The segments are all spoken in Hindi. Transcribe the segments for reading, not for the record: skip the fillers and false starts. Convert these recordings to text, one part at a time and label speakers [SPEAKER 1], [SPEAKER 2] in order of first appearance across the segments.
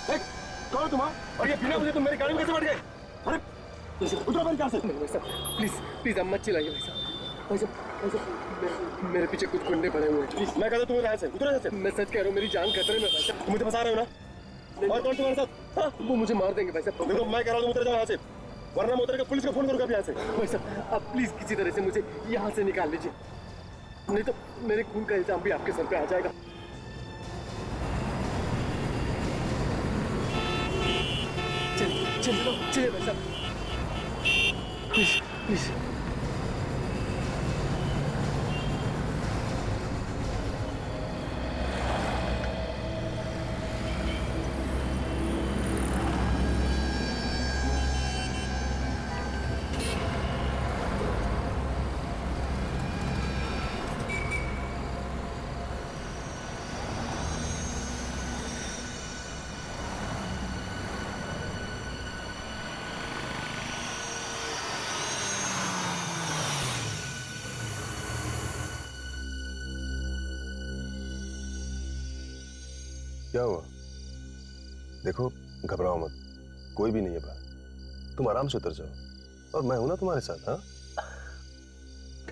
[SPEAKER 1] कौन हो तुम? और ये बिना मुझे तुम मेरी गाड़ी में कैसे बैठ गए? अरे उतरो मेरी कार से।
[SPEAKER 2] नहीं भाई साहब, प्लीज प्लीज आप मत चिल्लाइए भाई साहब। भाई साहब, भाई साहब, मेरे पीछे कुछ गुंडे पड़े हुए हैं।
[SPEAKER 1] प्लीज मैं कहता हूँ तुम यहाँ से उतरो यहाँ से।
[SPEAKER 2] मैं सच कह रहा हूँ, मेरी जान खतरे में भाई साहब।
[SPEAKER 1] तुम मुझे फंसा रहे हो ना? और कौन तुम्हारे साथ? हाँ?
[SPEAKER 2] वो मुझे मार देंगे भाई साहब।
[SPEAKER 1] देखो मैं कह रहा हूँ तुम उतर जाओ यहाँ से, वरना मैं उतर के पुलिस को फोन करूँगा यहाँ से।
[SPEAKER 2] भाई साहब, आप प्लीज किसी तरह से मुझे यहाँ से निकाल लीजिए, नहीं तो मेरे खून का इल्जाम भी आपके सर पे आ जाएगा। चलिए चलिए चलिए भाई साहब, प्लीज प्लीज।
[SPEAKER 3] क्या हुआ? देखो घबराओ मत, कोई भी नहीं है बाहर, तुम आराम से उतर जाओ और मैं हूं ना तुम्हारे साथ। हाँ,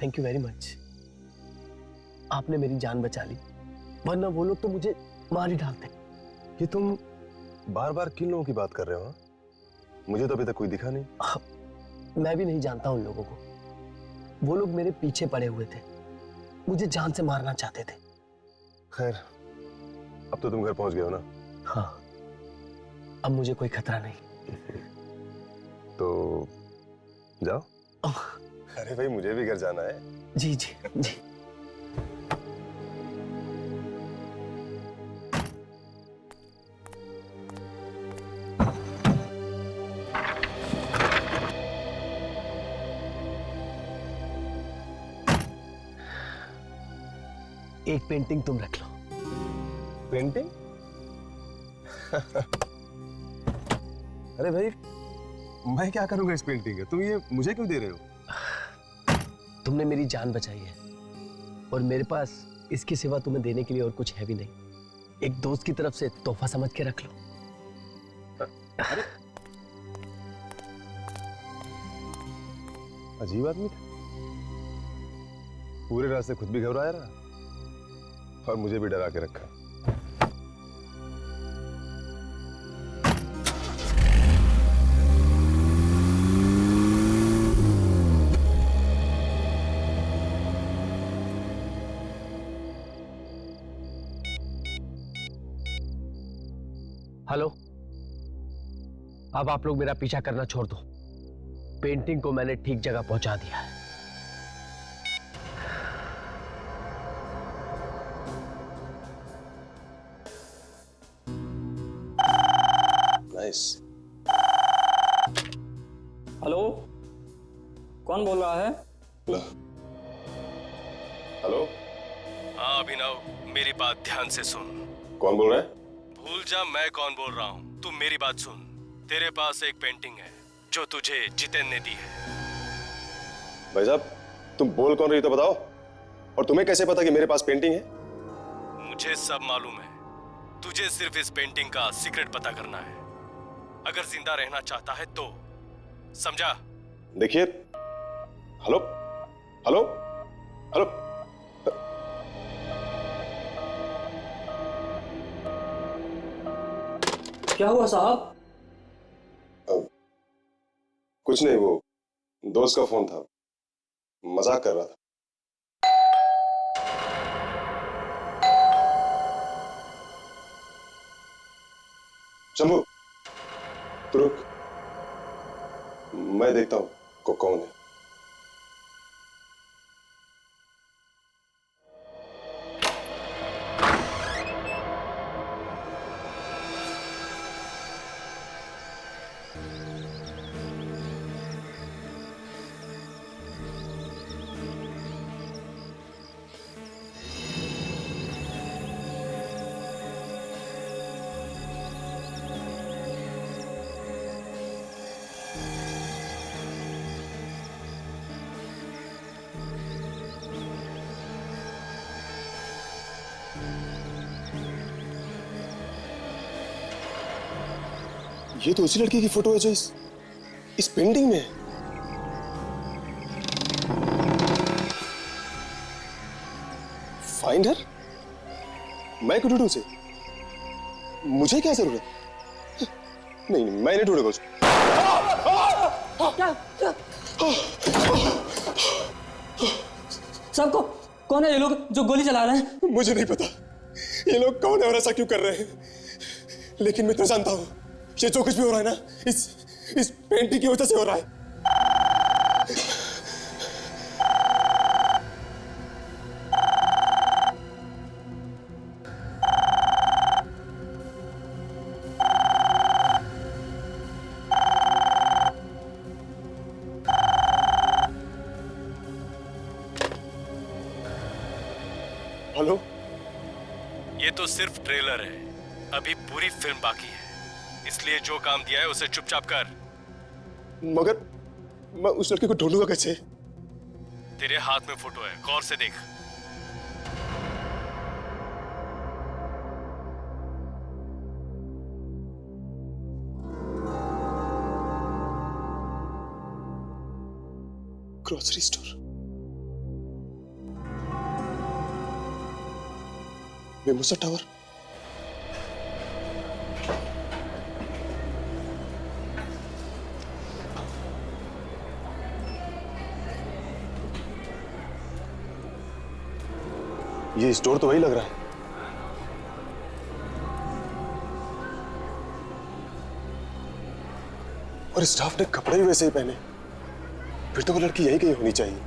[SPEAKER 2] थैंक यू वेरी मच, आपने मेरी जान बचा ली, वरना वो लोग तो मुझे मार ही डालते।
[SPEAKER 3] ये तुम बार बार किन लोगों की बात कर रहे हो? हाँ? मुझे तो अभी तक कोई दिखा नहीं।
[SPEAKER 2] मैं भी नहीं जानता उन लोगों को, वो लोग मेरे पीछे पड़े हुए थे, मुझे जान से मारना चाहते थे।
[SPEAKER 3] खैर, अब तो तुम घर पहुंच गए हो ना?
[SPEAKER 2] हाँ, अब मुझे कोई खतरा नहीं।
[SPEAKER 3] तो जाओ। अरे भाई, मुझे भी घर जाना है।
[SPEAKER 2] जी जी जी। एक पेंटिंग तुम रख लो।
[SPEAKER 3] पेंटिंग? अरे भाई, मैं क्या करूंगा इस पेंटिंग का? तुम ये मुझे क्यों दे रहे हो?
[SPEAKER 2] तुमने मेरी जान बचाई है और मेरे पास इसके सिवा तुम्हें देने के लिए और कुछ है भी नहीं। एक दोस्त की तरफ से तोहफा समझ के रख लो।
[SPEAKER 3] अरे अजीब आदमी था, पूरे रास्ते खुद भी घबराया रहा और मुझे भी डरा के रखा।
[SPEAKER 2] हेलो, अब आप लोग मेरा पीछा करना छोड़ दो। पेंटिंग को मैंने ठीक जगह पहुंचा दिया है।
[SPEAKER 3] नाइस।
[SPEAKER 4] हेलो, कौन बोल रहा है?
[SPEAKER 3] हेलो।
[SPEAKER 5] हाँ अभिनव, मेरी बात ध्यान से सुन।
[SPEAKER 3] कौन बोल रहा है?
[SPEAKER 5] भूल जा मैं कौन बोल रहा हूँ, तू मेरी बात सुन। तेरे पास एक पेंटिंग है जो तुझे जितेन ने दी है।
[SPEAKER 3] भाई साहब, तुम बोल कौन रही हो तो बताओ, और तुम्हें कैसे पता कि मेरे पास पेंटिंग है?
[SPEAKER 5] मुझे सब मालूम है, तुझे सिर्फ इस पेंटिंग का सीक्रेट पता करना है। अगर जिंदा रहना चाहता है तो, समझा?
[SPEAKER 3] देखिए, हेलो हेलो हेलो।
[SPEAKER 4] क्या हुआ साहब?
[SPEAKER 3] कुछ नहीं, वो दोस्त का फोन था, मजाक कर रहा था। शंभू, तू रुक, मैं देखता हूं कौन है। ये तो उसी लड़की की फोटो है जो इस पेंटिंग में है। Find her? मैं क्यों ढूंढूं उसे? मुझे क्या जरूरत? नहीं नहीं, मैं नहीं ढूंढूंगा उसको।
[SPEAKER 4] सबको कौन है ये लोग जो गोली चला रहे हैं?
[SPEAKER 3] मुझे नहीं पता ये लोग कौन है और ऐसा क्यों कर रहे हैं, लेकिन मैं तो जानता हूं ये जो कुछ भी हो रहा है ना इस पेंटिंग की वजह से हो रहा है। हेलो,
[SPEAKER 5] ये तो सिर्फ ट्रेलर है, अभी पूरी फिल्म बाकी है, इसलिए जो काम दिया है उसे चुपचाप कर।
[SPEAKER 3] मगर मैं उस लड़के को ढूंढूंगा कैसे?
[SPEAKER 5] तेरे हाथ में फोटो है, गौर से देख।
[SPEAKER 3] ग्रोसरी स्टोर, मेमोसा टावर, ये स्टोर तो वही लग रहा है। और स्टाफ ने कपड़े भी वैसे ही पहने, फिर तो वो लड़की यही कहीं होनी चाहिए।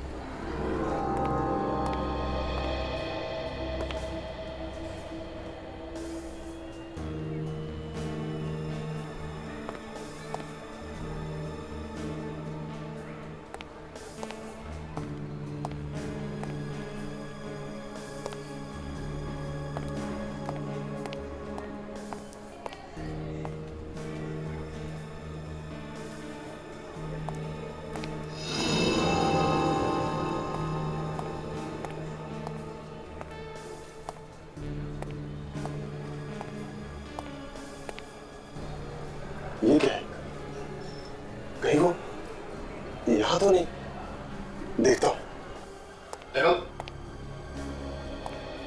[SPEAKER 3] ये क्या है? कहीं वो यहां तो नहीं? देखता हूं।
[SPEAKER 6] देखो,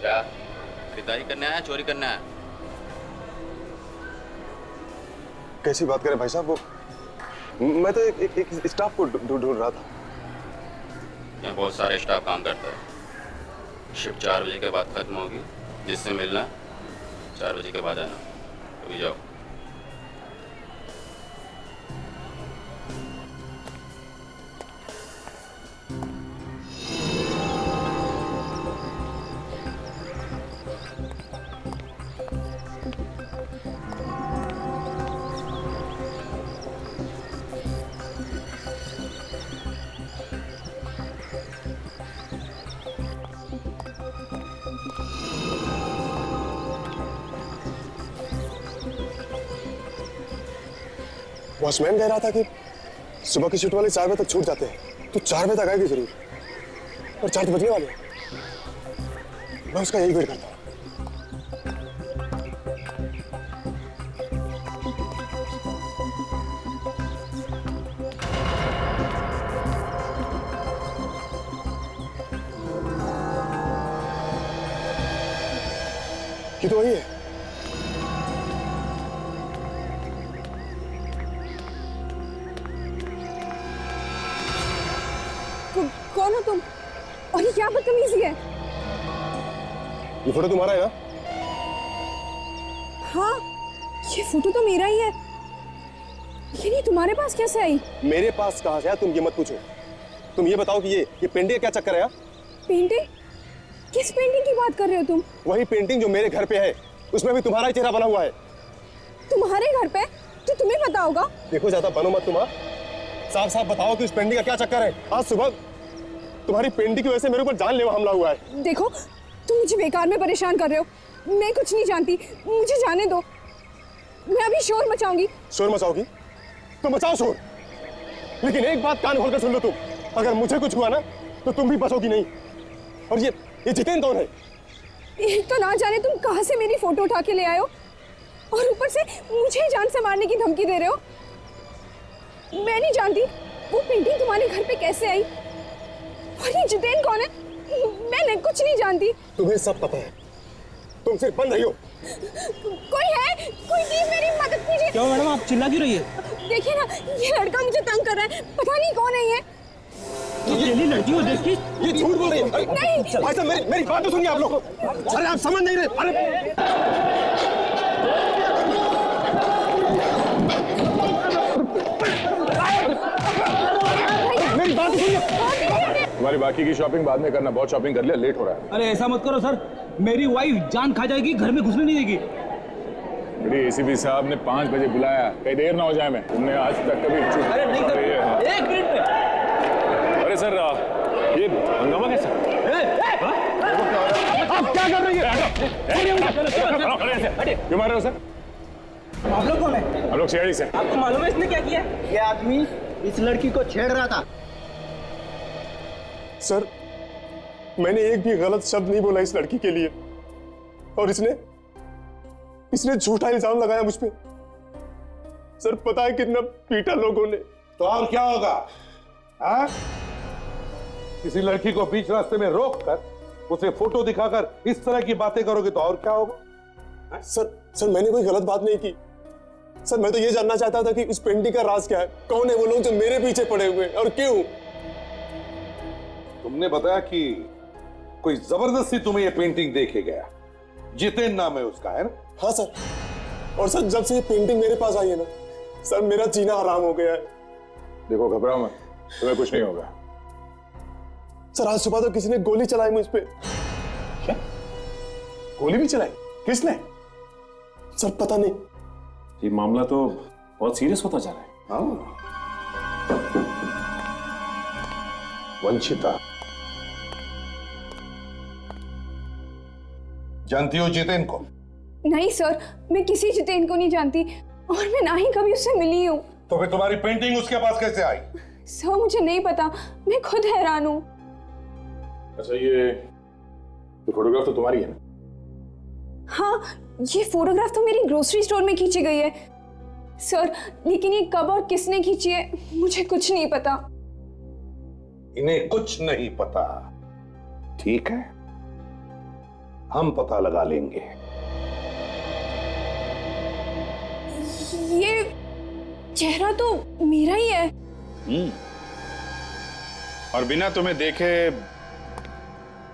[SPEAKER 6] क्या खरीदारी करना है, चोरी करना है?
[SPEAKER 3] कैसी बात करें भाई साहब, वो मैं तो एक स्टाफ को ढूंढ रहा था।
[SPEAKER 6] यहाँ बहुत सारे स्टाफ काम करता है। शिफ्ट 4 बजे के बाद खत्म होगी, जिससे मिलना 4 बजे के बाद आना। अभी जाओ।
[SPEAKER 3] वॉचमैन कह रहा था कि सुबह की शिफ्ट वाले 4 बजे तक छूट जाते हैं, तो 4 बजे तक आएगी जरूर, और 4 तो बजने वाले हैं। मैं उसका यही वेट करता हूँ। ये तो वही है।
[SPEAKER 7] कौन हो तुम? और ये क्या बदतमीजी है?
[SPEAKER 3] ये फोटो तुम्हारा है ना?
[SPEAKER 7] हाँ, ये फोटो तो मेरा ही है, लेकिन ये तुम्हारे पास कैसे आई?
[SPEAKER 3] मेरे पास कहाँ से है तुम ये मत पूछो। तुम ये बताओ कि ये पेंटिंग का क्या चक्कर है?
[SPEAKER 7] पेंटिंग? किस पेंटिंग की बात कर रहे हो तुम?
[SPEAKER 3] वही पेंटिंग जो मेरे घर पे है, उसमें भी तुम्हारा ही चेहरा बना हुआ है।
[SPEAKER 7] तुम्हारे घर पे? तो तुम्हें पता होगा।
[SPEAKER 3] देखो ज्यादा बनो मत तुम। साफ साफ बताओ कि उस पेंटिंग का क्या चक्कर है। आज सुबह तुम्हारी पेंटिंग की वजह से मेरे ऊपर जानलेवा हमला हुआ है।
[SPEAKER 7] देखो, तुम मुझे बेकार में परेशान कर रहे हो। मैं कुछ नहीं जानती, मुझे जाने दो। मैं अभी शोर मचाऊंगी।
[SPEAKER 3] शोर मचाओगी तो मचाओ शोर, लेकिन एक बात कान खोलकर सुन लो तुम, अगर मुझे कुछ हुआ ना तो तुम भी बचोगी नहीं। और ये जितेन कौन है?
[SPEAKER 7] एक तो ना जाने तुम कहां से मेरी फोटो उठा के ले आए हो, और ऊपर से मुझे जान से मारने की धमकी दे रहे हो। मैं नहीं जानती वो पेंटिंग तुम्हारे घर पे कैसे आई, और ये जितेन कौन है, मैं कुछ नहीं जानती।
[SPEAKER 1] तुम्हें सब पता है, तुम सिर्फ बन रही हो।
[SPEAKER 7] कोई है, कोई प्लीज मेरी मदद कीजिए।
[SPEAKER 4] क्यों मैडम, आप चिल्ला क्यों रही है?
[SPEAKER 7] देखिए ना, ये लड़का मुझे तंग कर रहा है, पता नहीं कौन है ये।
[SPEAKER 4] ये लड़की को देख के
[SPEAKER 1] ये झूठ बोल रही है।
[SPEAKER 7] नहीं।
[SPEAKER 1] भाई साहब मेरी बात तो सुनिए आप लोग। अरे आप समझ नहीं रहे। अरे मेरी बात तो सुनिए।
[SPEAKER 8] तुम्हारी बाकी की शॉपिंग बाद में करना, बहुत शॉपिंग कर लिया, लेट हो रहा है।
[SPEAKER 4] अरे ऐसा मत करो सर, मेरी वाइफ जान खा जाएगी, घर में घुसने नहीं देगी।
[SPEAKER 8] मेरी एसीपी साहब ने 5 बजे बुलाया, कहीं देर ना हो जाए। मैं तुमने आज तक कभी
[SPEAKER 4] अरे नहीं सर, एक मिनट में।
[SPEAKER 8] अरे सर ये हंगामा कैसा?
[SPEAKER 1] आप क्या कर रही है?
[SPEAKER 8] क्यों मार रहे हो सर?
[SPEAKER 4] आप लोग कौन है?
[SPEAKER 8] हम लोग सीआईडी से।
[SPEAKER 4] आपको मालूम है इसने क्या किया?
[SPEAKER 9] ये आदमी इस लड़की को छेड़ रहा था।
[SPEAKER 3] सर मैंने एक भी गलत शब्द नहीं बोला इस लड़की के लिए, और इसने झूठा इल्जाम लगाया मुझ पे। सर पता है कितना पीटा लोगों ने।
[SPEAKER 10] तो और क्या होगा? हाँ? किसी लड़की को बीच रास्ते में रोक कर उसे फोटो दिखाकर इस तरह की बातें करोगे तो और क्या होगा?
[SPEAKER 3] सर मैंने कोई गलत बात नहीं की। सर मैं तो ये जानना चाहता था कि उस पेंटिंग का राज क्या है, कौन है वो लोग जो मेरे पीछे पड़े हुए हैं और क्यों।
[SPEAKER 10] तुमने बताया कि कोई जबरदस्ती तुम्हें ये पेंटिंग दे के गया, जितेन नाम है उसका, है ना?
[SPEAKER 3] हाँ सर, और सर जब से ये पेंटिंग मेरे पास आई है ना सर, मेरा जीना हराम हो गया है।
[SPEAKER 8] देखो घबराओ मत, तुम्हें कुछ नहीं होगा।
[SPEAKER 3] सर आज सुबह तो किसी ने गोली चलाई मुझ पे।
[SPEAKER 8] क्या? गोली भी चलाई? किसने?
[SPEAKER 3] सर पता नहीं।
[SPEAKER 8] ये मामला तो बहुत सीरियस होता जा रहा है।
[SPEAKER 10] हाँ। वंशिता, जानती हो जितेन को?
[SPEAKER 7] नहीं सर, मैं किसी जितेन को नहीं जानती, और मैं ना ही कभी उससे मिली हूँ।
[SPEAKER 10] तो फिर तुम्हारी पेंटिंग उसके पास कैसे आई?
[SPEAKER 7] सर मुझे नहीं पता, मैं खुद हैरान हूँ।
[SPEAKER 8] अच्छा ये फोटोग्राफ तो तुम्हारी है ना?
[SPEAKER 7] हाँ, ये फोटोग्राफ तो मेरी ग्रोसरी स्टोर में खींची गई है सर, लेकिन ये कब और किसने खींची है मुझे कुछ नहीं पता।
[SPEAKER 10] इन्हें कुछ नहीं पता, ठीक है? हम पता लगा लेंगे।
[SPEAKER 7] ये चेहरा तो मेरा ही है।
[SPEAKER 8] और बिना तुम्हें देखे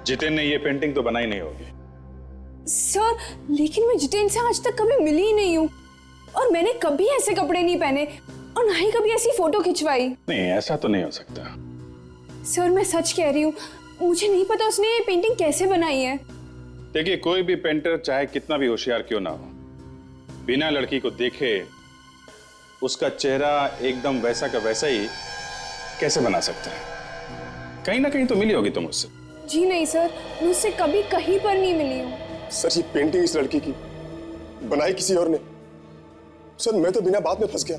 [SPEAKER 8] जितेन ने ये पेंटिंग तो बनाई नहीं होगी।
[SPEAKER 7] सर लेकिन मैं जितेन से आज तक कभी मिली ही नहीं हूँ, और मैंने कभी ऐसे कपड़े नहीं पहने, और ना ही कभी ऐसी फोटो खिंचवाई।
[SPEAKER 8] नहीं ऐसा तो नहीं हो सकता।
[SPEAKER 7] सर मैं सच कह रही हूँ, मुझे नहीं पता उसने ये पेंटिंग कैसे बनाई है।
[SPEAKER 8] देखिए कोई भी पेंटर चाहे कितना भी होशियार क्यों ना हो, बिना लड़की को देखे उसका चेहरा एकदम वैसा का वैसा ही कैसे बना सकता है? कहीं ना कहीं तो मिली होगी तुम उससे।
[SPEAKER 7] जी नहीं सर, मैं उससे कभी कहीं पर नहीं मिली हूँ।
[SPEAKER 3] सर ये पेंटिंग इस लड़की की बनाई किसी और ने। सर मैं तो बिना बात में फंस गया।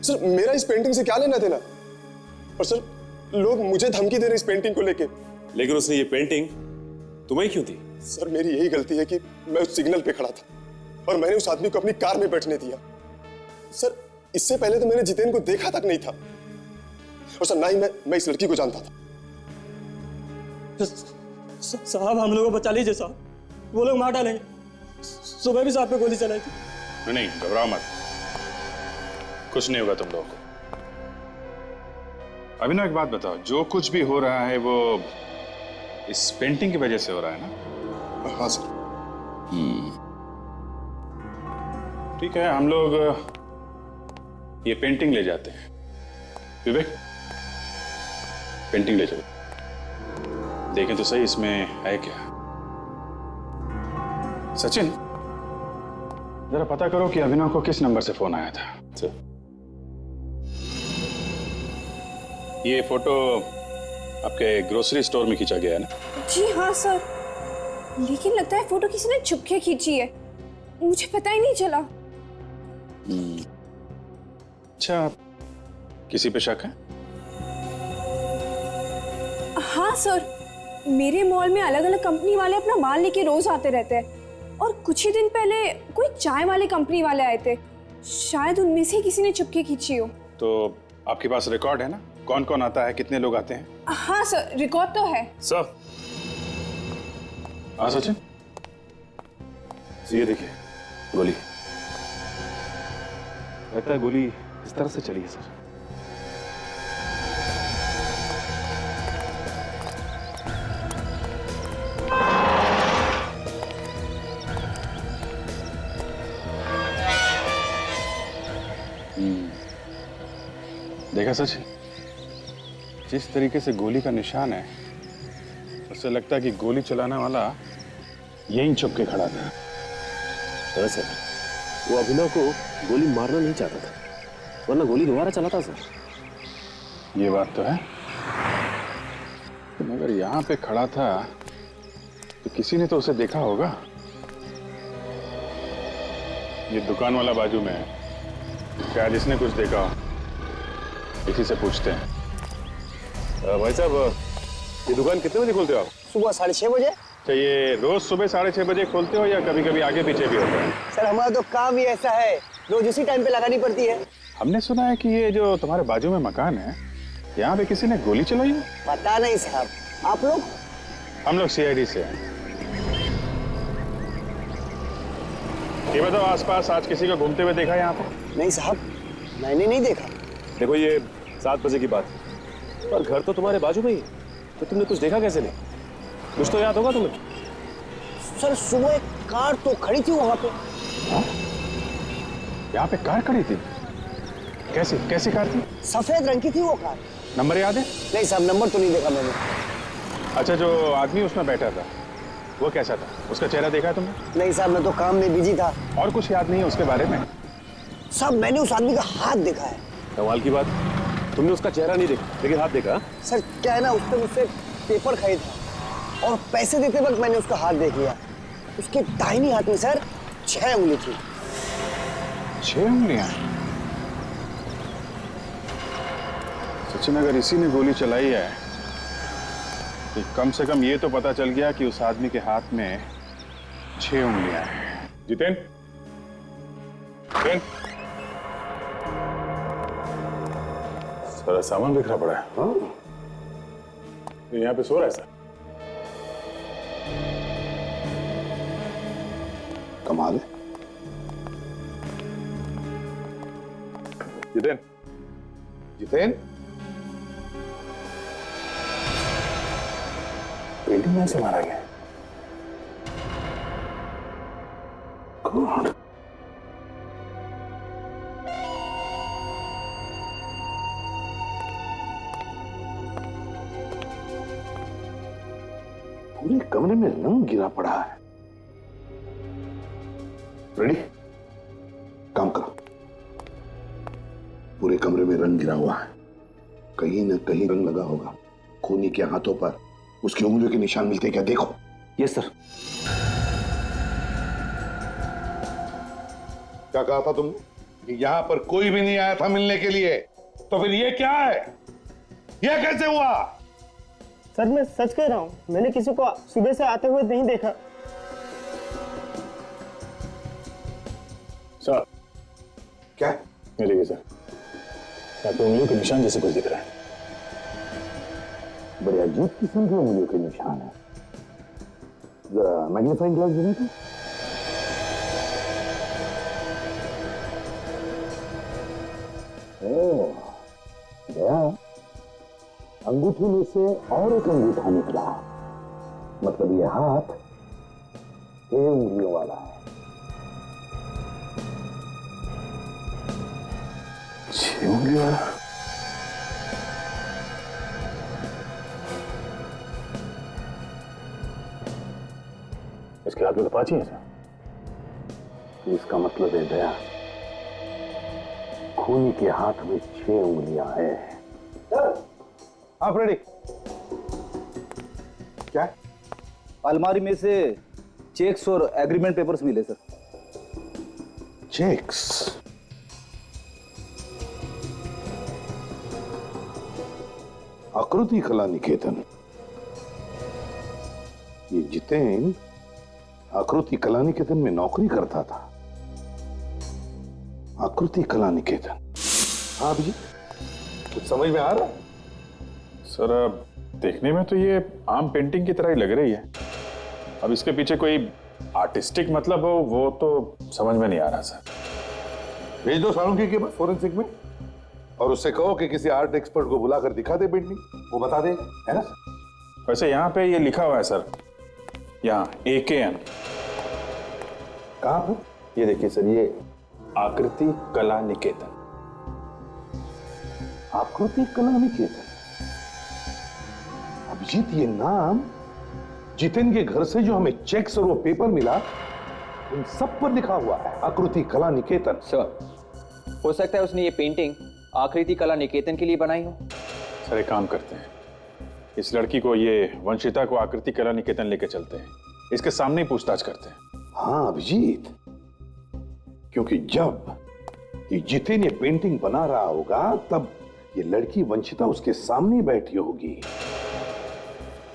[SPEAKER 3] सर मेरा इस पेंटिंग से क्या लेना देना? और सर लोग मुझे धमकी दे रहे इस पेंटिंग को लेके।
[SPEAKER 1] लेकिन उसने ये पेंटिंग तुम्हें क्यों दी?
[SPEAKER 3] सर मेरी यही गलती है कि मैं उस सिग्नल पे खड़ा था और मैंने उस आदमी को अपनी कार में बैठने दिया। सर इससे पहले तो मैंने जितेन को देखा तक नहीं था, और सर ना ही मैं इस लड़की को जानता था।
[SPEAKER 4] साहब हम लोगों को बचा लीजिए साहब, वो लोग मार डालेंगे। सुबह भी साहब पे गोली चलाई थी।
[SPEAKER 8] नहीं घबराओ मत, कुछ नहीं होगा तुम लोगों को। अभिनव एक बात बताओ, जो कुछ भी हो रहा है वो इस पेंटिंग की वजह से हो रहा है ना?
[SPEAKER 3] हाँ सर।
[SPEAKER 8] ठीक है, हम लोग ये पेंटिंग ले जाते हैं। विवेक पेंटिंग ले चलो, देखें तो सही इसमें है क्या। सचिन जरा पता करो कि अभिनव को किस नंबर से फोन आया था। सर ये फोटो आपके ग्रोसरी स्टोर में खींचा गया है ना?
[SPEAKER 7] जी हाँ सर, लेकिन लगता है फोटो किसी ने छुपके खींची है, मुझे पता ही नहीं चला।
[SPEAKER 8] अच्छा, किसी पे शक है?
[SPEAKER 7] हाँ सर, मेरे मॉल में अलग अलग कंपनी वाले अपना माल लेके रोज आते रहते हैं, और कुछ ही दिन पहले कोई चाय वाले कंपनी वाले आए थे, शायद उनमें से किसी ने चुपके खींची हो।
[SPEAKER 8] तो आपके पास रिकॉर्ड है ना, कौन कौन आता है, कितने लोग आते हैं?
[SPEAKER 7] हाँ सर, रिकॉर्ड तो है।
[SPEAKER 8] सर। हाँ सचिन, ये देखिए गोली। लगता है गोली इस तरह से चली है सर। देखा सचिन, जिस तरीके से गोली का निशान है, उससे लगता है कि गोली चलाने वाला यहीं छुप के खड़ा था।
[SPEAKER 1] दरअसल वो अभिनव को गोली मारना नहीं चाहता था, वरना गोली दोबारा चलाता सर।
[SPEAKER 8] ये बात तो है, मगर यहाँ पे खड़ा था तो किसी ने तो उसे देखा होगा। ये दुकान वाला बाजू में है, शायद इसने कुछ देखा हो। इसी से पूछते हैं।
[SPEAKER 1] भाई साहब, ये दुकान कितने बजे खोलते हो आप?
[SPEAKER 9] सुबह 6:30 बजे।
[SPEAKER 8] तो ये रोज सुबह 6:30 बजे खोलते हो या कभी कभी आगे पीछे भी होता है?
[SPEAKER 9] सर हमारा तो काम ही ऐसा है, रोज उसी टाइम पे लगानी पड़ती है।
[SPEAKER 8] हमने सुना है कि ये जो तुम्हारे बाजू में मकान है, यहाँ पे किसी ने गोली चलाई है।
[SPEAKER 9] पता नहीं साहब, आप लोग?
[SPEAKER 8] हम लोग CID से हैं। ये बताओ, आसपास आज किसी को घूमते हुए देखा है यहाँ पे?
[SPEAKER 9] नहीं साहब, मैंने नहीं देखा।
[SPEAKER 1] देखो ये 7 बजे की बात है, पर घर तो तुम्हारे बाजू में ही, तो तुमने कुछ देखा कैसे नहीं? कुछ तो याद होगा तुम्हें।
[SPEAKER 9] सर सुबह एक कार तो खड़ी थी वहां पे।
[SPEAKER 8] यहाँ पे कार खड़ी थी? कैसी कैसी कार थी?
[SPEAKER 9] सफेद रंग की थी वो कार।
[SPEAKER 8] नंबर याद है?
[SPEAKER 9] नहीं साहब, नंबर तो नहीं देखा मैंने।
[SPEAKER 8] अच्छा, जो आदमी उसमें बैठा था वो कैसा था? उसका चेहरा देखा है तुमने?
[SPEAKER 9] नहीं साहब, मैं तो काम में बिजी था।
[SPEAKER 8] और कुछ याद नहीं है उसके बारे में?
[SPEAKER 9] साहब मैंने उस आदमी का हाथ देखा है।
[SPEAKER 1] कमाल की बात, तुमने उसका चेहरा नहीं देखा लेकिन हाथ देखा?
[SPEAKER 9] सर क्या है ना, उसने मुझसे पेपर खरीदा और पैसे देते वक्त मैंने उसका हाथ देख लिया। उसके दाहिनी हाथ में सर 6 उंगली थी।
[SPEAKER 8] 6 उंगलियां? सचिन, अगर इसी ने गोली चलाई है तो कम से कम ये तो पता चल गया कि उस आदमी के हाथ में 6 उंगलियां हैं। जितेन, सारा सामान बिखरा पड़ा है। हाँ? यहाँ पे सो रहा है सर।
[SPEAKER 10] कमाल है।
[SPEAKER 8] जितेन,
[SPEAKER 10] जितेन,
[SPEAKER 8] पेंटिंग में से मारा गया। कौन?
[SPEAKER 10] पूरे कमरे में रंग गिरा पड़ा है। रेडी? काम करो। पूरे कमरे में रंग गिरा हुआ है, कहीं ना कहीं रंग लगा होगा। खूनी के हाथों पर उसकी उंगलियों के निशान मिलते क्या देखो।
[SPEAKER 1] Yes sir.
[SPEAKER 10] क्या कहा था तुमने कि यहां पर कोई भी नहीं आया था मिलने के लिए? तो फिर ये क्या है? ये कैसे हुआ?
[SPEAKER 4] सर मैं सच कह रहा हूँ, मैंने किसी को सुबह से आते हुए नहीं देखा।
[SPEAKER 8] सर
[SPEAKER 10] क्या?
[SPEAKER 8] ये देखिए सर, आपकी उंगलियों के निशान जैसे कुछ दिख रहा है।
[SPEAKER 10] बड़े अजीब किस्म के उंगलियों के निशान है। जरा मैग्नीफाइंग ग्लास देना तो। गया, अंगूठी में से और एक अंगूठा निकला। मतलब ये हाथ 6 उंगलियों वाला है।
[SPEAKER 8] 6 उंगलियों वाला? इसके हाथ में तो 5 ही है सर।
[SPEAKER 10] इसका मतलब है दया, खूनी के हाथ में 6 उंगलियां हैं।
[SPEAKER 9] आप रेडी?
[SPEAKER 10] क्या?
[SPEAKER 9] अलमारी में से चेक्स और एग्रीमेंट पेपर्स मिले सर।
[SPEAKER 10] चेक्स? आकृति कला निकेतन। ये जितेन आकृति कला निकेतन में नौकरी करता था। आकृति कला निकेतन। हाँ अभिजीत, कुछ समझ में आ रहा?
[SPEAKER 8] सर अब देखने में तो ये आम पेंटिंग की तरह ही लग रही है। अब इसके पीछे कोई आर्टिस्टिक मतलब हो वो तो समझ में नहीं आ रहा सर।
[SPEAKER 10] भेज दो सालुंकी के पास फोरेंसिक में और उससे कहो कि किसी आर्ट एक्सपर्ट को बुलाकर दिखा दे पेंटिंग, वो बता देगा, है ना?
[SPEAKER 8] वैसे यहाँ पे ये लिखा हुआ है सर, यहाँ AKN।
[SPEAKER 10] कहाँ पर?
[SPEAKER 8] ये देखिए सर, ये आकृति कला निकेतन।
[SPEAKER 10] आकृति कला निकेतन। अभिजीत, ये नाम जितेन के घर से जो हमें चेक्स और वो पेपर मिला उन सब पर लिखा हुआ है आकृति कला निकेतन।
[SPEAKER 11] सर, हो सकता है उसने ये पेंटिंग आकृति कला निकेतन के लिए बनाई हो।
[SPEAKER 8] सर एक काम करते हैं, इस लड़की को, ये वंशिता को आकृति कला निकेतन लेके चलते हैं, इसके सामने ही पूछताछ करते हैं।
[SPEAKER 10] हाँ अभिजीत, क्योंकि जब ये जितेन ये पेंटिंग बना रहा होगा तब ये लड़की वंशिता उसके सामने बैठी होगी,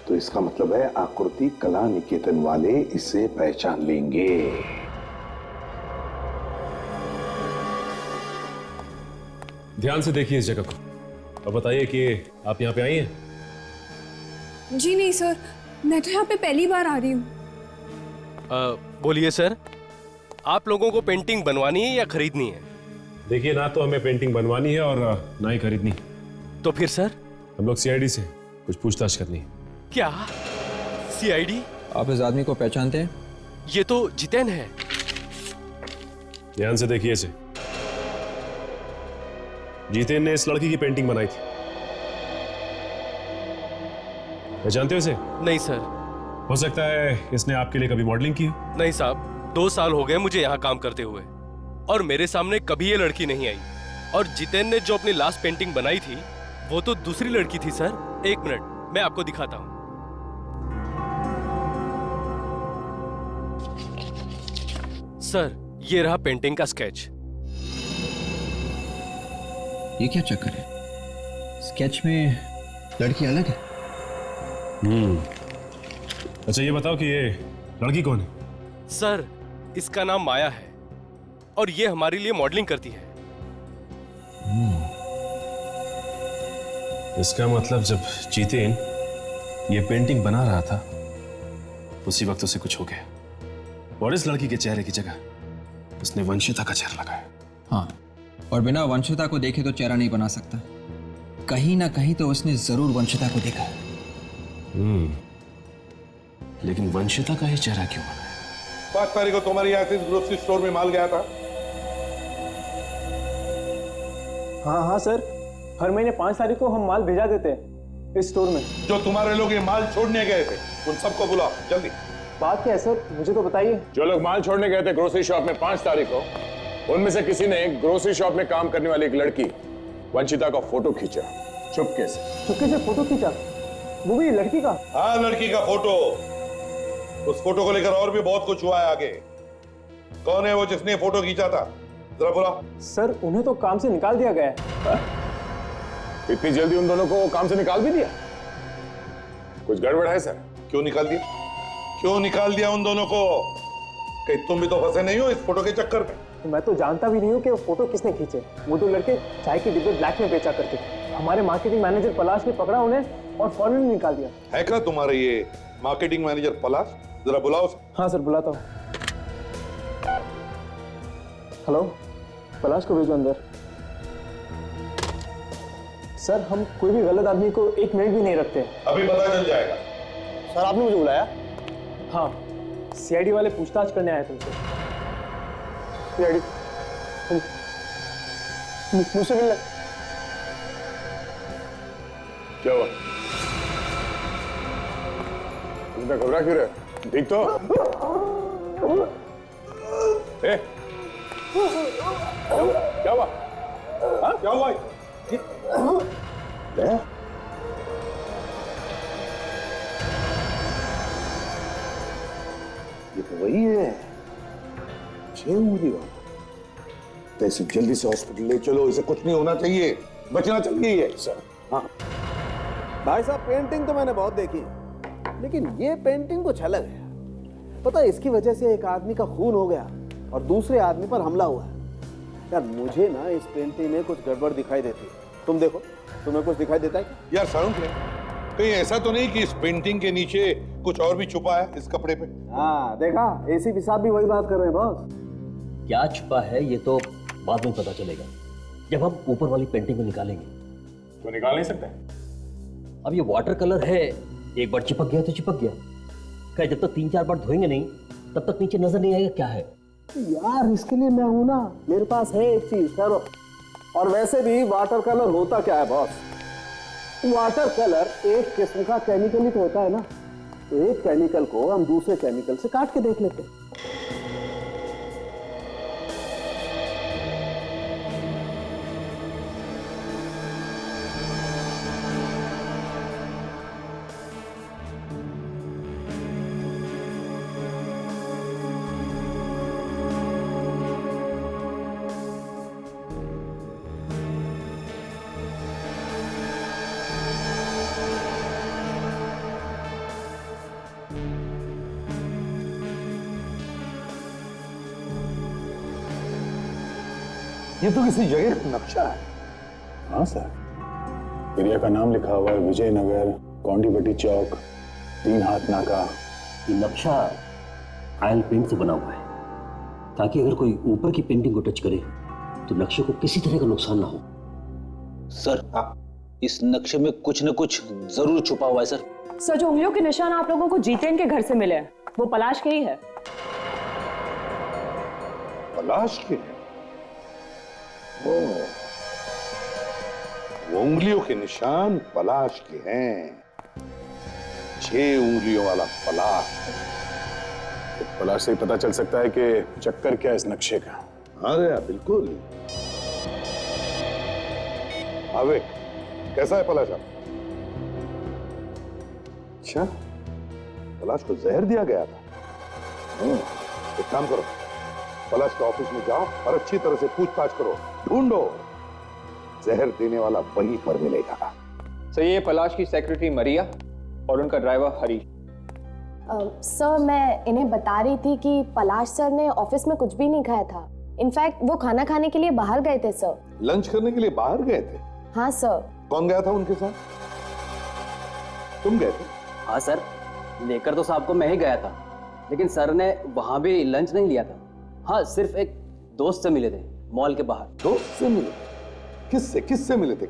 [SPEAKER 10] तो इसका मतलब है आकृति कला निकेतन वाले इसे पहचान लेंगे।
[SPEAKER 1] ध्यान से देखिए इस जगह को और बताइए कि आप यहाँ पे आई हैं।
[SPEAKER 7] जी नहीं सर, मैं तो यहाँ पे पहली बार आ रही हूँ।
[SPEAKER 5] बोलिए सर, आप लोगों को पेंटिंग बनवानी है या खरीदनी है?
[SPEAKER 1] देखिए, ना तो हमें पेंटिंग बनवानी है और ना ही खरीदनी।
[SPEAKER 5] तो फिर सर?
[SPEAKER 1] हम लोग CID से कुछ पूछताछ करनी है।
[SPEAKER 5] क्या CID?
[SPEAKER 11] आप इस आदमी को पहचानते हैं?
[SPEAKER 5] ये तो जितेन है।
[SPEAKER 1] ध्यान से देखिए इसे। जितेन ने इस लड़की की पेंटिंग बनाई थी। पहचानते हो इसे?
[SPEAKER 5] नहीं सर।
[SPEAKER 1] हो सकता है इसने आपके लिए कभी मॉडलिंग की हो।
[SPEAKER 5] नहीं साहब, 2 साल हो गए मुझे यहाँ काम करते हुए और मेरे सामने कभी ये लड़की नहीं आई। और जितेन ने जो अपनी लास्ट पेंटिंग बनाई थी वो तो दूसरी लड़की थी सर। 1 मिनट, मैं आपको दिखाता हूँ। सर, ये रहा पेंटिंग का स्केच।
[SPEAKER 11] ये क्या चक्कर है? स्केच में लड़की अलग है।
[SPEAKER 1] अच्छा ये बताओ कि ये लड़की कौन है?
[SPEAKER 5] सर, इसका नाम माया है और ये हमारे लिए मॉडलिंग करती है।
[SPEAKER 1] इसका मतलब जब जितेन ये पेंटिंग बना रहा था उसी वक्त उसे कुछ हो गया और इस लड़की के चेहरे की जगह उसने वंशिता का चेहरा लगाया।
[SPEAKER 11] हाँ, और बिना वंशिता को देखे तो चेहरा नहीं बना सकता। कहीं ना कहीं तो उसने जरूर वंशिता को देखा।
[SPEAKER 1] लेकिन वंशिता का ही चेहरा क्यों बना?
[SPEAKER 10] 5 तारीख को तुम्हारे यहाँ से ग्रोसरी स्टोर में माल गया था।
[SPEAKER 4] हाँ सर, हर महीने 5 तारीख को हम माल भेजा देते हैं इस स्टोर में।
[SPEAKER 10] जो तुम्हारे लोग ये माल छोड़ने गए थे उन सबको बुलाओ जल्दी।
[SPEAKER 4] बात क्या है सर, मुझे तो बताइए।
[SPEAKER 12] जो लोग माल छोड़ने गए थे ग्रोसरी शॉप में 5 तारीख को, उनमें से किसी ने ग्रोसरी शॉप में काम करने वाली एक लड़की वंशिता का फोटो खींचा चुपके से।
[SPEAKER 4] चुपके से फोटो खींचा? वो भी लड़की का?
[SPEAKER 10] हाँ, लड़की का फोटो। उस फोटो को लेकर और भी बहुत कुछ हुआ है आगे। कौन है वो जिसने फोटो खींचा था? जरा बुलाओ।
[SPEAKER 4] सर, उन्हें तो काम से निकाल दिया गया है।
[SPEAKER 12] इतनी जल्दी उन दोनों को काम से निकाल भी दिया? कुछ गड़बड़ है सर?
[SPEAKER 10] क्यों निकाल दिया? क्यों निकाल दिया उन दोनों को? कहीं तुम भी तो फंसे नहीं हो इस फोटो के चक्कर में?
[SPEAKER 4] तो मैं तो जानता भी नहीं हूँ कि वो फोटो किसने खींचे। वो 2 लड़के चाय के डिब्बे ब्लैक में बेचा करते थे। हमारे मार्केटिंग मैनेजर पलाश ने पकड़ा उन्हें और फौरन निकाल दिया।
[SPEAKER 10] है क्या तुम्हारे ये मार्केटिंग मैनेजर पलाश? जरा बुलाओ।
[SPEAKER 4] हाँ सर, बुलाता हूँ। हेलो, पलाश को भेजो अंदर। सर, हम कोई भी गलत आदमी को 1 मिनट भी नहीं रखते।
[SPEAKER 10] अभी पता चल जाएगा।
[SPEAKER 4] सर, आपने मुझे बुलाया? हाँ, CID वाले पूछताछ करने आए तुमसे। CID मुझसे मिलना।
[SPEAKER 12] क्या हुआ? तुम घबरा क्यों रहे? ठीक तो? क्या हुआ? हाँ?
[SPEAKER 10] क्या हुआ? ये तो वही है, 6 उंगली वाला। तो इसे जल्दी से हॉस्पिटल ले चलो, इसे कुछ नहीं होना चाहिए, बचना चाहिए ये। सर, हाँ
[SPEAKER 9] भाई साहब, पेंटिंग तो मैंने बहुत देखी, लेकिन ये पेंटिंग कुछ अलग है।
[SPEAKER 4] पता है इसकी वजह से एक आदमी का खून हो गया और दूसरे आदमी पर हमला हुआ है। यार मुझे ना इस पेंटिंग में कुछ गड़बड़ दिखाई देती है। तुम देखो, तुम्हें कुछ दिखाई देता है क्या?
[SPEAKER 10] यार साउंड कहीं ऐसा तो नहीं कि इस पेंटिंग के नीचे कुछ और भी छुपा है इस कपड़े पे?
[SPEAKER 4] हाँ देखा, एसीपी साहब भी वही बात कर रहे हैं बॉस।
[SPEAKER 2] क्या छुपा है ये तो बाद में पता चलेगा, जब हम ऊपर वाली पेंटिंग को निकालेंगे।
[SPEAKER 8] तो निकाल नहीं सकते?
[SPEAKER 2] अब ये वाटर कलर है, एक बार चिपक गया तो चिपक गया। क्या जब तक 3-4 बार धोएंगे नहीं तब तक नीचे नजर नहीं आएगा क्या है।
[SPEAKER 4] यार इसके लिए मैं हूं ना, मेरे पास है एक चीज सर। और वैसे भी वाटर कलर होता क्या है बॉस? वाटर कलर एक किस्म का केमिकल ही तो होता है ना। तो एक केमिकल को हम दूसरे केमिकल से काट के देख लेते हैं।
[SPEAKER 10] ये तो किसी जगह का नक्शा है।
[SPEAKER 8] हाँ सर, एरिया का नाम लिखा हुआ है विजयनगर, कौंडीपट्टी चौक, 3 हाथ नाका।
[SPEAKER 2] ये नक्शा ऑयल पेंट से बना हुआ है ताकि अगर कोई ऊपर की पेंटिंग को टच करे तो नक्शे को किसी तरह का नुकसान ना हो।
[SPEAKER 13] सर इस नक्शे में कुछ न कुछ जरूर छुपा हुआ है सर।
[SPEAKER 14] सर जो उंगलियों के निशान आप लोगों को जितेन के घर से मिले हैं वो पलाश के ही है।
[SPEAKER 10] पलाश के? वो उंगलियों के निशान पलाश के हैं। 6 उंगलियों वाला पलाश।
[SPEAKER 8] तो पलाश से पता चल सकता है कि चक्कर क्या है इस नक्शे का।
[SPEAKER 10] अरे बिल्कुल। आवे कैसा है पलाश? अच्छा, पलाश को जहर दिया गया था। एक काम करो, पलाश के ऑफिस में जाओ और अच्छी तरह से पूछताछ करो, ढूंढो। जहर देने वाला वहीं पर मिलेगा।
[SPEAKER 11] सर ये पलाश की सेक्रेटरी मरिया और उनका ड्राइवर हरीश।
[SPEAKER 15] सर मैं इन्हें बता रही थी कि पलाश सर ने ऑफिस में कुछ भी नहीं खाया था। इनफैक्ट वो खाना खाने के लिए बाहर गए थे सर।
[SPEAKER 10] लंच करने के लिए बाहर गए थे?
[SPEAKER 15] हाँ सर।
[SPEAKER 10] कौन गया था उनके साथ? तुम गए थे?
[SPEAKER 2] हाँ सर, लेकर तो साहब को मैं ही गया था, लेकिन सर ने वहां भी लंच नहीं लिया था। हाँ, सिर्फ एक दोस्त से मिले थे मॉल के बाहर।
[SPEAKER 10] दोस्त से मिले? किससे मिले थे?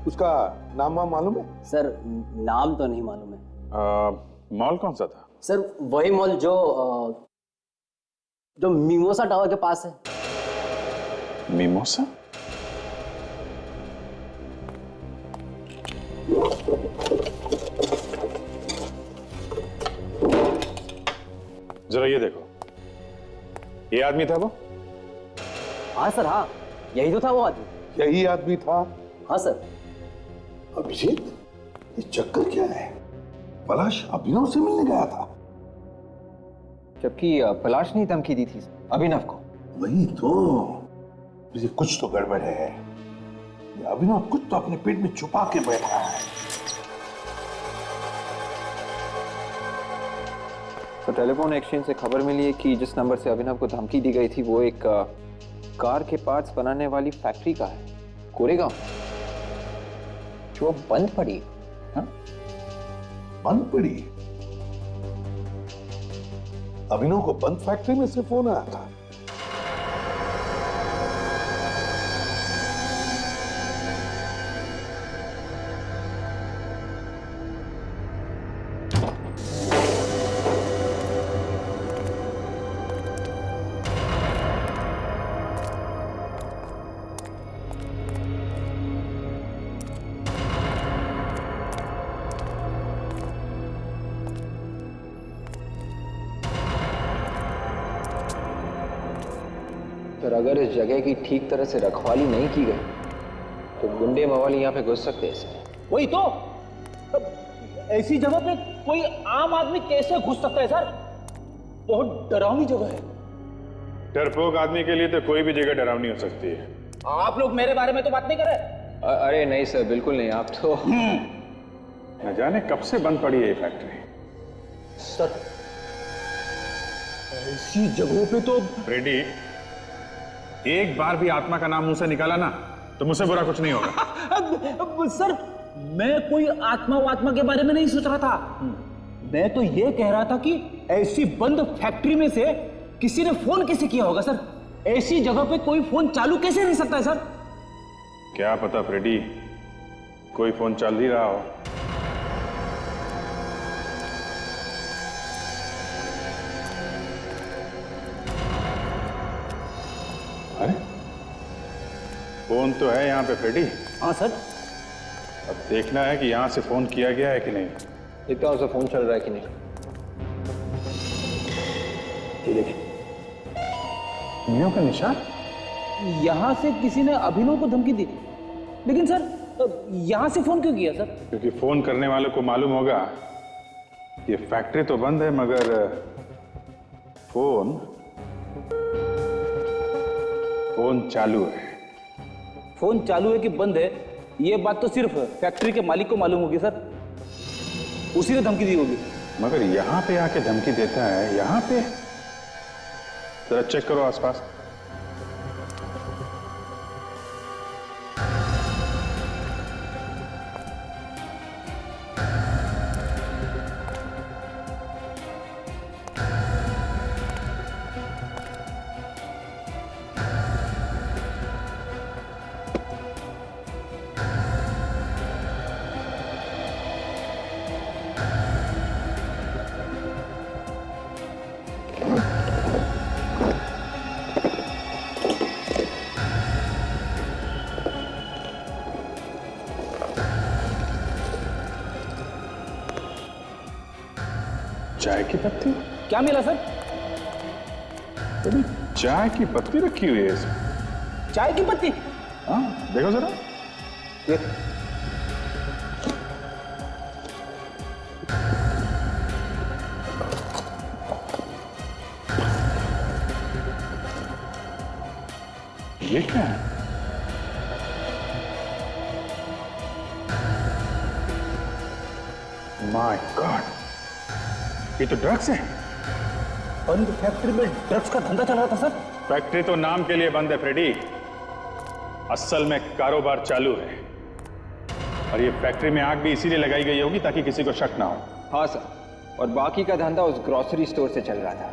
[SPEAKER 10] उसका नाम वाम मालूम है?
[SPEAKER 2] सर नाम तो नहीं मालूम है।
[SPEAKER 8] मॉल कौन सा था?
[SPEAKER 2] सर वही मॉल जो मिमोसा टावर के पास है।
[SPEAKER 8] मिमोसा? जरा ये देखो, ये आदमी था वो?
[SPEAKER 2] हाँ सर, हाँ यही तो था वो आदमी।
[SPEAKER 10] यही आदमी था?
[SPEAKER 2] हाँ सर।
[SPEAKER 10] अभिजीत, ये चक्कर क्या है? पलाश अभिनव से मिलने गया था,
[SPEAKER 11] जबकि पलाश ने धमकी दी थी अभिनव को।
[SPEAKER 10] वही तो, ये कुछ तो गड़बड़ है। ये अभिनव कुछ तो अपने पेट में छुपा के बैठा है।
[SPEAKER 11] तो टेलीफोन एक्सचेंज से खबर मिली है कि जिस नंबर से अभिनव को धमकी दी गई थी वो एक कार के पार्ट्स बनाने वाली फैक्ट्री का है, कोरेगांव, जो बंद पड़ी। हाँ?
[SPEAKER 10] बंद पड़ी? अभिनव को बंद फैक्ट्री में से फोन आया था।
[SPEAKER 11] पर अगर इस जगह की ठीक तरह से रखवाली नहीं की गई तो गुंडे मवाली यहाँ पे घुस सकते हैं।
[SPEAKER 4] वही तो, ऐसी जगह पे कोई आम आदमी कैसे घुस सकता है सर? बहुत डरावनी जगह है।
[SPEAKER 8] डरपोक आदमी के लिए तो कोई भी जगह डरावनी हो सकती है।
[SPEAKER 4] आप लोग मेरे बारे में तो बात नहीं कर रहे?
[SPEAKER 11] अरे नहीं सर, बिल्कुल नहीं। आप तो
[SPEAKER 8] न जाने कब से बंद पड़ी है ये फैक्ट्री।
[SPEAKER 4] सर ऐसी जगहों पे तो
[SPEAKER 8] रेडी, एक बार भी आत्मा का नाम मुंह से निकाला ना तो मुझसे बुरा कुछ नहीं होगा।
[SPEAKER 13] सर मैं कोई आत्मा के बारे में नहीं सोच रहा था। मैं तो ये कह रहा था कि ऐसी बंद फैक्ट्री में से किसी ने फोन कैसे किया होगा सर? ऐसी जगह पे कोई फोन चालू कैसे रह सकता है सर?
[SPEAKER 8] क्या पता फ्रेडी, कोई फोन चल ही रहा हो। अरे फोन तो है यहाँ पे फ्रेडी।
[SPEAKER 13] हाँ सर।
[SPEAKER 8] अब देखना है कि यहाँ से फोन किया गया है कि नहीं।
[SPEAKER 11] देखता हूँ फोन चल रहा है कि नहीं।
[SPEAKER 13] ये देखिए,
[SPEAKER 8] उंगलियों का निशान।
[SPEAKER 13] यहां से किसी ने अभिनव को धमकी दी थी, लेकिन सर यहां से फोन क्यों किया सर?
[SPEAKER 8] क्योंकि फोन करने वाले को मालूम होगा ये फैक्ट्री तो बंद है मगर फोन चालू है।
[SPEAKER 13] फोन चालू है कि बंद है ये बात तो सिर्फ फैक्ट्री के मालिक को मालूम होगी सर। उसी ने धमकी दी होगी।
[SPEAKER 8] मगर यहां पे आके धमकी देता है, यहां पे जरा चेक करो आसपास। चाय की पत्ती?
[SPEAKER 13] क्या मिला सर?
[SPEAKER 8] चाय की पत्ती रखी हुई है इसमें।
[SPEAKER 13] चाय की पत्ती?
[SPEAKER 8] हाँ देखो जरा। ये क्या है? माय गॉड, ये तो ड्रग्स है।
[SPEAKER 13] बंद फैक्ट्री में ड्रग्स का धंधा चल रहा था सर?
[SPEAKER 8] फैक्ट्री तो नाम के लिए बंद है फ्रेडी, असल में कारोबार चालू है। और ये फैक्ट्री में आग भी इसीलिए लगाई गई होगी ताकि किसी को शक ना हो।
[SPEAKER 11] हाँ सर, और बाकी का धंधा उस ग्रोसरी स्टोर से चल रहा था।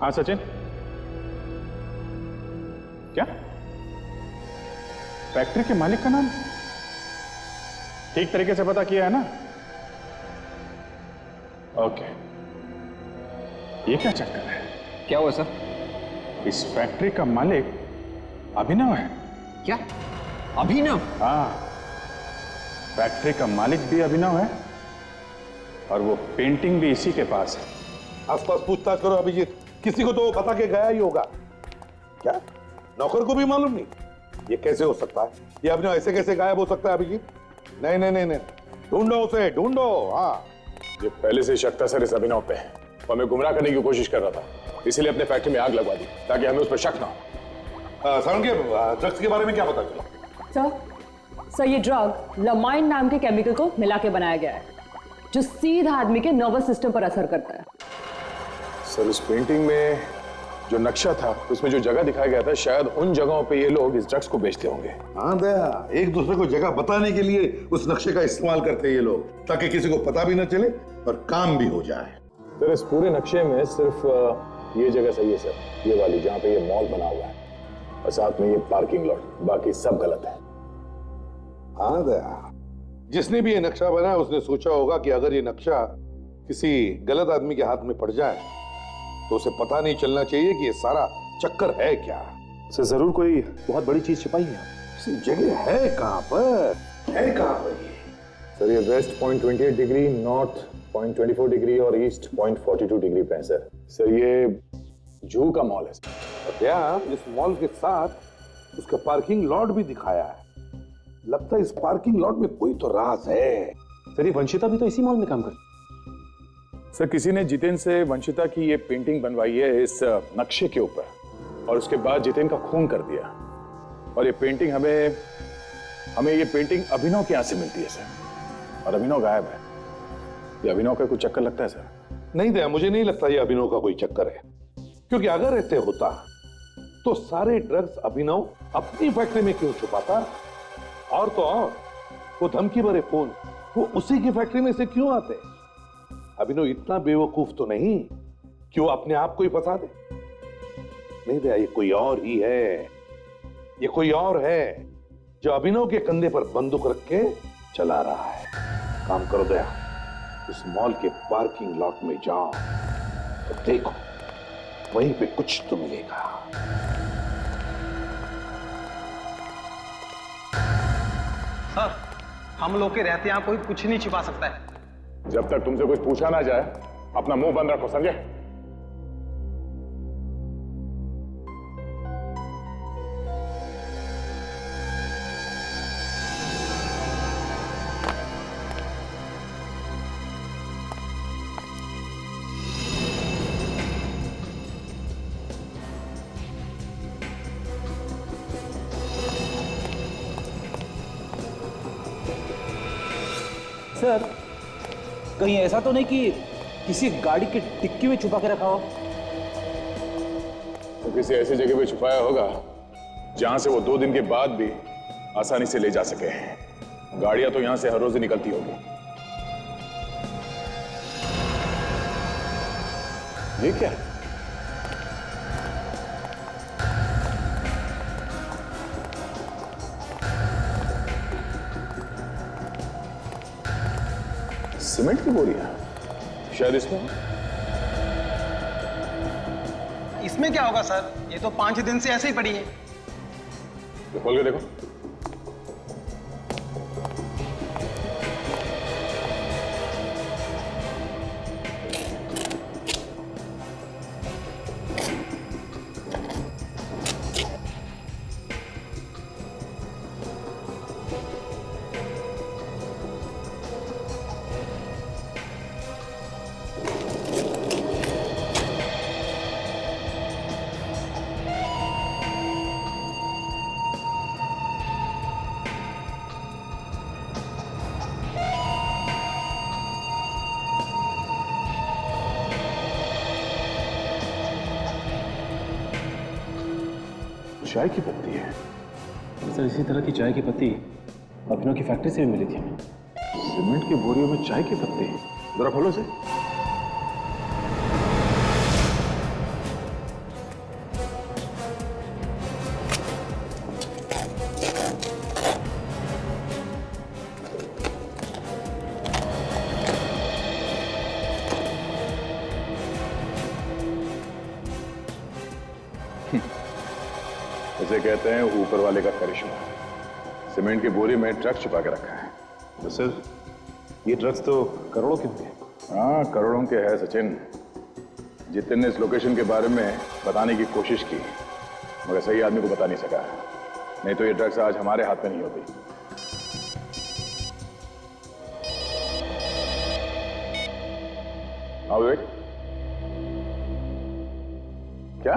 [SPEAKER 8] हाँ सचिन, क्या फैक्ट्री के मालिक का नाम ठीक तरीके से पता किया है ना? ओके, ये क्या चक्कर है?
[SPEAKER 11] क्या हुआ सर?
[SPEAKER 8] इस फैक्ट्री का मालिक अभिनव है।
[SPEAKER 11] क्या अभिनव?
[SPEAKER 8] हाँ, फैक्ट्री का मालिक भी अभिनव है और वो पेंटिंग भी इसी के पास है।
[SPEAKER 10] आसपास पूछताछ करो अभिजीत, किसी को तो वो बता के गया ही होगा। क्या नौकर को भी मालूम नहीं? ये कैसे हो सकता है? ये अभिनव ऐसे कैसे गायब हो सकता है अभिजीत? नहीं नहीं नहीं नहीं, ढूंढो उसे, ढूंढो। हाँ,
[SPEAKER 12] ये पहले से शक था सर इस अभिनव पे, वो हमें गुमराह करने की कोशिश कर रहा था, इसीलिए अपने फैक्ट्री में आग लगवा दी ताकि हमें उस पर शक ना हो।
[SPEAKER 10] सर के ड्रग्स के बारे में क्या पता चला?
[SPEAKER 14] सर ये ड्रग लमाइन नाम के केमिकल को मिला के बनाया गया है जो सीधा आदमी के नर्वस सिस्टम पर असर करता है।
[SPEAKER 12] सर इस पेंटिंग में जो नक्शा था उसमें जो जगह दिखाया गया था, शायद उन जगहों पे ये लोग इस ड्रग्स को बेचते होंगे।
[SPEAKER 10] हाँ दया, एक दूसरे को जगह बताने के लिए उस नक्शे का इस्तेमाल करते हैं ये लोग, ताकि किसी को पता भी न चले और काम भी हो जाए।
[SPEAKER 12] सर इस पूरे नक्शे में सिर्फ ये जगह सही है सर, ये वाली जहाँ पे ये मॉल बना हुआ है और साथ में ये पार्किंग लॉट, बाकी सब गलत है।
[SPEAKER 10] हाँ दया, जिसने भी ये नक्शा बनाया उसने सोचा होगा कि अगर ये नक्शा किसी गलत आदमी के हाथ में पड़ जाए तो उसे पता नहीं चलना चाहिए कि ये सारा चक्कर है क्या।
[SPEAKER 1] सर जरूर कोई बहुत बड़ी चीज छिपाई है।
[SPEAKER 10] जगह है कहां पर? है कहां पर?
[SPEAKER 12] सर ये वेस्ट 0.28 डिग्री, नॉर्थ 0.24 डिग्री और ईस्ट 0.42 डिग्री पे है सर। सर ये जू का मॉल है सर।
[SPEAKER 10] और क्या इस मॉल के साथ उसका पार्किंग लॉट भी दिखाया है? लगता है इस पार्किंग लॉट में कोई तो राज है।
[SPEAKER 1] सर ये वंशिता भी तो इसी मॉल में काम करती।
[SPEAKER 12] सर किसी ने जितेन से वंशिता की ये पेंटिंग बनवाई है इस नक्शे के ऊपर और उसके बाद जितेन का खून कर दिया और ये पेंटिंग हमें ये पेंटिंग अभिनव के यहाँ से मिलती है सर। और अभिनव गायब है। ये अभिनव का कुछ चक्कर लगता है सर?
[SPEAKER 10] नहीं दया, मुझे नहीं लगता ये अभिनव का कोई चक्कर है, क्योंकि अगर ऐसे होता तो सारे ड्रग्स अभिनव अपनी फैक्ट्री में क्यों छुपाता? और तो और वो धमकी भरे फोन वो उसी की फैक्ट्री में से क्यों आते? अभिनव इतना बेवकूफ तो नहीं कि वो अपने आप को ही फंसा दे। नहीं दया, ये कोई और ही है, ये कोई और है जो अभिनव के कंधे पर बंदूक रख के चला रहा है। काम करो दया, उस मॉल के पार्किंग लॉट में जाओ और देखो, वहीं पे कुछ तो मिलेगा।
[SPEAKER 16] सर, हम लोग के रहते यहां कोई कुछ नहीं छिपा सकता है।
[SPEAKER 12] जब तक तुमसे कुछ पूछा ना जाए अपना मुंह बंद रखो, समझे?
[SPEAKER 13] सर, कहीं ऐसा तो नहीं कि किसी गाड़ी की डिक्की में छुपा के रखा हो?
[SPEAKER 12] तो किसी ऐसी जगह पे छुपाया होगा जहां से वो 2 दिन के बाद भी आसानी से ले जा सके। गाड़ियां तो यहां से हर रोज ही निकलती होगी। ये क्या है? सीमेंट की बोरियां शायद इसमें।
[SPEAKER 16] इसमें क्या होगा सर, ये तो 5 दिन से ऐसे ही पड़ी है।
[SPEAKER 12] तो खोल के देखो।
[SPEAKER 1] चाय की पत्ती है सर। इसी तरह की चाय की पत्ती अभिनव की फैक्ट्री से भी मिली थी हमें। सीमेंट की बोरियों में चाय की पत्ती, जरा खोलो इसे।
[SPEAKER 12] इसे कहते हैं ऊपर वाले का करिश्मा। सीमेंट की बोरी में ड्रग्स छुपा के रखा है।
[SPEAKER 1] तो सर, ये ड्रग्स तो करोड़ों के होंगे।
[SPEAKER 12] हाँ, करोड़ों के है सचिन। जितिन ने इस लोकेशन के बारे में बताने की कोशिश की, मगर सही आदमी को बता नहीं सका। नहीं तो ये ड्रग्स आज हमारे हाथ में नहीं होती। हाँ विवेक, क्या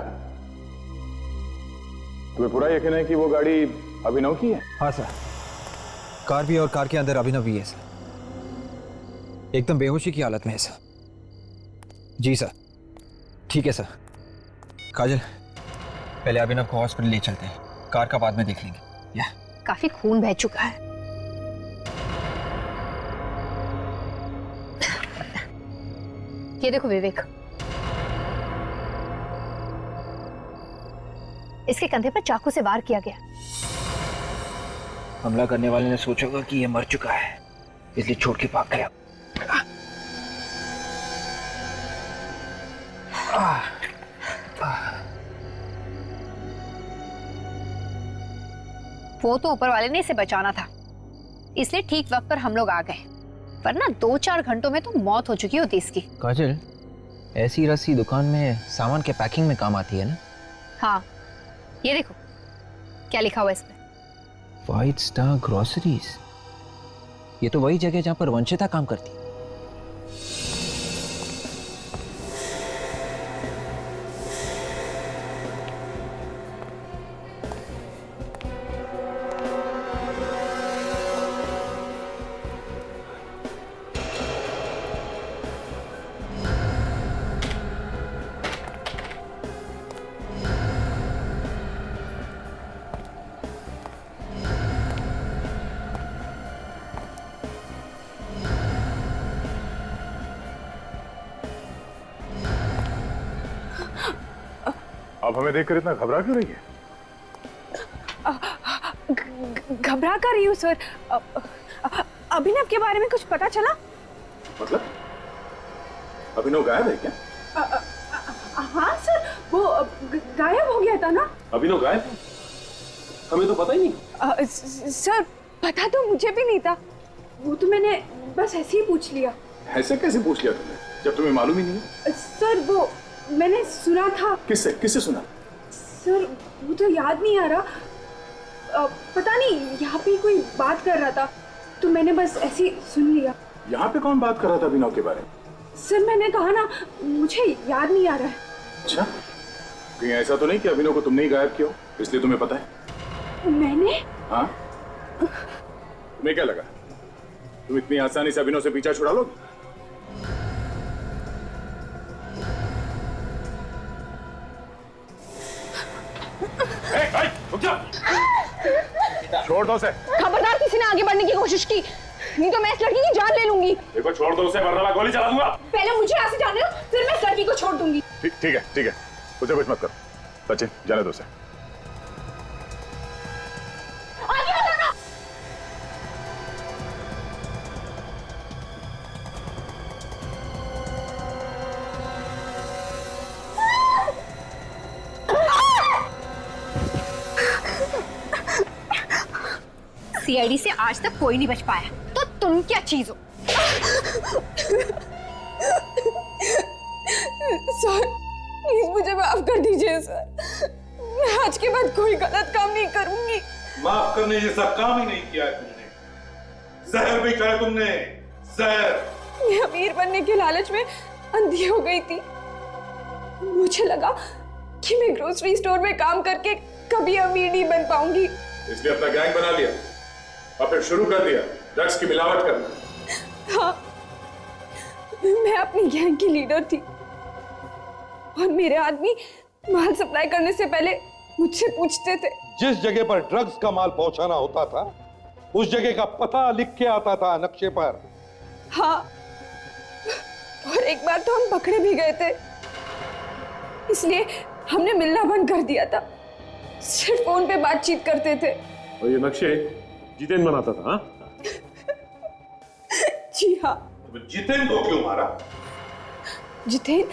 [SPEAKER 12] तुम्हें पूरा यकीन है कि वो गाड़ी अभिनव की है?
[SPEAKER 11] हाँ सर, कार भी और कार के अंदर अभिनव भी है सर। एकदम बेहोशी की हालत में है सर। जी सर, ठीक है सर। काजल, पहले अभिनव को हॉस्पिटल ले चलते हैं, कार का बाद में देख लेंगे। या
[SPEAKER 17] काफी खून बह चुका है। ये देखो विवेक, इसके कंधे पर चाकू से वार किया गया।
[SPEAKER 11] हमला करने वाले ने सोचा होगा कि ये मर चुका है, इसलिए छोड़ के भाग गया।
[SPEAKER 17] वो तो ऊपर वाले ने इसे बचाना था, इसलिए ठीक वक्त पर हम लोग आ गए, वरना 2-4 घंटों में तो मौत हो चुकी होती इसकी।
[SPEAKER 11] काजल, ऐसी रस्सी दुकान में सामान के पैकिंग में काम आती है ना?
[SPEAKER 17] हाँ, ये देखो क्या लिखा हुआ है इस पे।
[SPEAKER 11] White star groceries. ये तो वही जगह जहां पर वंशिता काम करती।
[SPEAKER 12] आप हमें देखकर इतना घबरा क्यों रही है?
[SPEAKER 7] घबरा कर रही हूँ सर। अभिनव के बारे में कुछ पता चला?
[SPEAKER 12] मतलब अभिनव गायब है क्या?
[SPEAKER 7] हाँ सर, वो गायब हो गया था ना।
[SPEAKER 1] अभिनव गायब है? हमें तो पता ही नहीं।
[SPEAKER 7] सर पता तो मुझे भी नहीं था, वो तो मैंने बस ऐसे ही पूछ लिया।
[SPEAKER 12] ऐसे कैसे पूछ लिया तुमने जब तुम्हें मालूम ही नहीं है?
[SPEAKER 7] सर वो मैंने सुना था।
[SPEAKER 12] किससे किससे सुना?
[SPEAKER 7] सर वो तो याद नहीं आ रहा। पता नहीं, यहाँ पे कोई बात कर रहा था तो मैंने बस ऐसे ही सुन लिया।
[SPEAKER 12] यहाँ पे कौन बात कर रहा था अभिनव के बारे में?
[SPEAKER 7] सर मैंने कहा ना, मुझे याद नहीं आ रहा है।
[SPEAKER 12] अच्छा, कहीं ऐसा तो नहीं कि अभिनव को तुमने ही गायब किया हो इसलिए तुम्हें पता है?
[SPEAKER 7] मैंने?
[SPEAKER 12] हाँ, तुम्हें क्या लगा तुम इतनी आसानी से अभिनव से पीछा छुड़ा लोगे? छोड़ दो उसे।
[SPEAKER 7] खबरदार किसी ने आगे बढ़ने की कोशिश की, नहीं तो मैं इस लड़की की जान ले लूंगी।
[SPEAKER 12] देखो छोड़ दो उसे वरना मैं गोली चला दूंगा।
[SPEAKER 7] पहले मुझे यहाँ से जाने दो, फिर मैं इस लड़की को छोड़ दूंगी।
[SPEAKER 12] ठीक है उसे कुछ मत करो। सचिन जाने दो उसे।
[SPEAKER 7] आगे हटाना।
[SPEAKER 17] सीआईडी से आज तक कोई नहीं बच पाया, तो तुम क्या चीज हो?
[SPEAKER 7] सर प्लीज मुझे माफ कर दीजिए सर, मैं आज के बाद कोई गलत काम नहीं करूंगी।
[SPEAKER 10] माफ करने जैसा काम ही नहीं किया है तुमने। जहर बेचा है तुमने, जहर।
[SPEAKER 7] मैं अमीर बनने के लालच में अंधी हो गई थी। मुझे लगा कि मैं ग्रोसरी स्टोर में काम करके कभी अमीर नहीं बन पाऊंगी,
[SPEAKER 12] इसलिए अपना गैंग बना लिया और फिर शुरू कर दिया ड्रग्स की मिलावट करना।
[SPEAKER 7] हाँ, मैं अपनी गैंग की लीडर थी और मेरे आदमी माल सप्लाई करने से पहले मुझसे पूछते थे।
[SPEAKER 10] जिस जगह पर ड्रग्स का माल पहुंचाना होता था उस जगह का पता लिख के आता था नक्शे पर।
[SPEAKER 7] हाँ, और एक बार तो हम पकड़े भी गए थे, इसलिए हमने मिलना बंद कर दिया था, सिर्फ फोन पे बातचीत करते थे।
[SPEAKER 1] और ये नक्शे जितेन बनाता था?
[SPEAKER 7] जी हाँ।
[SPEAKER 10] जितेन को क्यों मारा?
[SPEAKER 7] जितेन,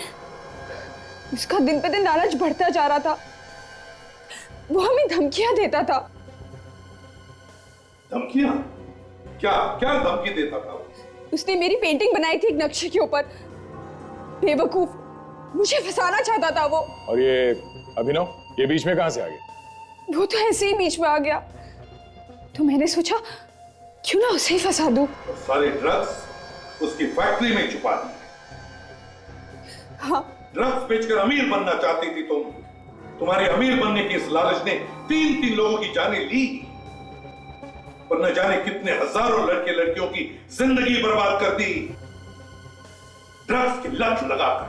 [SPEAKER 7] उसका दिन पे दिन लालच बढ़ता जा रहा था, वो हमें धमकियां देता था।
[SPEAKER 10] धमकियां? क्या क्या धमकी देता था?
[SPEAKER 7] उसने मेरी पेंटिंग बनाई थी एक नक्शे के ऊपर। बेवकूफ, मुझे फंसाना चाहता था वो।
[SPEAKER 12] और ये अभिनव ये बीच में कहां से आ गया?
[SPEAKER 7] वो तो ऐसे ही बीच में आ गया, तो मैंने सोचा क्यों ना उसे ही फंसा दूं।
[SPEAKER 10] तो सारे ड्रग्स उसकी फैक्ट्री में छुपा दिए।
[SPEAKER 7] हाँ।
[SPEAKER 10] ड्रग्स बेचकर अमीर बनना चाहती थी तुम। तुम्हारे अमीर बनने की इस लालच ने 3 लोगों की जानें ली, पर न जाने कितने हजारों लड़के लड़कियों की जिंदगी बर्बाद कर दी ड्रग्स की लत लगाकर।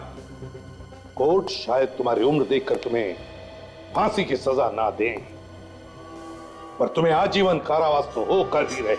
[SPEAKER 10] कोर्ट शायद तुम्हारी उम्र देखकर तुम्हें फांसी की सजा ना दे, पर तुम्हें आजीवन कारावास तो होकर ही रहे।